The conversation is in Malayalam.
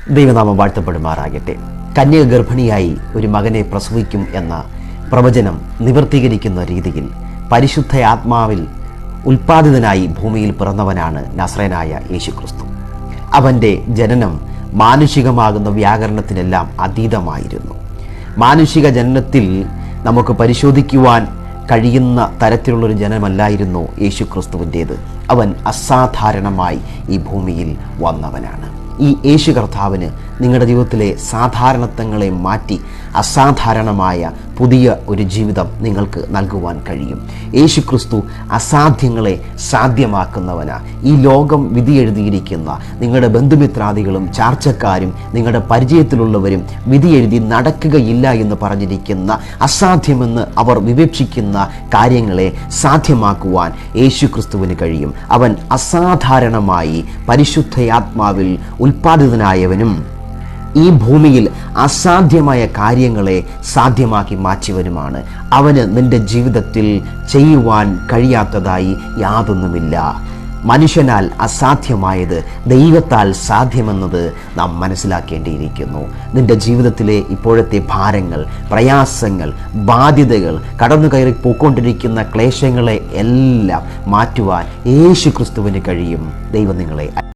ദൈവനാമം വാഴ്ത്തപ്പെടുമാറാകട്ടെ. കന്യക ഗർഭിണിയായി ഒരു മകനെ പ്രസവിക്കും എന്ന പ്രവചനം നിവർത്തീകരിക്കുന്ന രീതിയിൽ പരിശുദ്ധ ആത്മാവിൽ ഉൽപ്പാദിതനായി ഭൂമിയിൽ പിറന്നവനാണ് നസ്രയനായ യേശുക്രിസ്തു. അവൻ്റെ ജനനം മാനുഷികമാകുന്ന വ്യാകരണത്തിനെല്ലാം അതീതമായിരുന്നു. മാനുഷിക ജനനത്തിൽ നമുക്ക് പരിശോധിക്കുവാൻ കഴിയുന്ന തരത്തിലുള്ളൊരു ജനനമല്ലായിരുന്നു യേശുക്രിസ്തുവിൻ്റേത്. അവൻ അസാധാരണമായി ഈ ഭൂമിയിൽ വന്നവനാണ്. ഈ യേശു കർത്താവിന് നിങ്ങളുടെ ജീവിതത്തിലെ സാധാരണത്വങ്ങളെ മാറ്റി അസാധാരണമായ പുതിയ ഒരു ജീവിതം നിങ്ങൾക്ക് നൽകുവാൻ കഴിയും. യേശു ക്രിസ്തു അസാധ്യങ്ങളെ സാധ്യമാക്കുന്നവനാണ്. ഈ ലോകം വിധി എഴുതിയിരിക്കുന്ന നിങ്ങളുടെ ബന്ധുമിത്രാദികളും ചാർച്ചക്കാരും നിങ്ങളുടെ പരിചയത്തിലുള്ളവരും വിധി എഴുതി നടക്കുകയില്ല എന്ന് പറഞ്ഞിരിക്കുന്ന അസാധ്യമെന്ന് അവർ വിവക്ഷിക്കുന്ന കാര്യങ്ങളെ സാധ്യമാക്കുവാൻ യേശു ക്രിസ്തുവിന് കഴിയും. അവൻ അസാധാരണമായി പരിശുദ്ധയാത്മാവിൽ ഉൽപ്പാദിതനായവനും ഈ ഭൂമിയിൽ അസാധ്യമായ കാര്യങ്ങളെ സാധ്യമാക്കി മാറ്റിയവനുമാണ്. അവന് നിന്റെ ജീവിതത്തിൽ ചെയ്യുവാൻ കഴിയാത്തതായി യാതൊന്നുമില്ല. മനുഷ്യനാൽ അസാധ്യമായത് ദൈവത്താൽ സാധ്യമെന്നത് നാം മനസ്സിലാക്കേണ്ടിയിരിക്കുന്നു. നിന്റെ ജീവിതത്തിലെ ഇപ്പോഴത്തെ ഭാരങ്ങൾ, പ്രയാസങ്ങൾ, ബാധ്യതകൾ, കടന്നു കയറി പോയിക്കൊണ്ടിരിക്കുന്ന ക്ലേശങ്ങളെ എല്ലാം മാറ്റുവാൻ യേശു ക്രിസ്തുവിന് കഴിയും. ദൈവം നിങ്ങളെ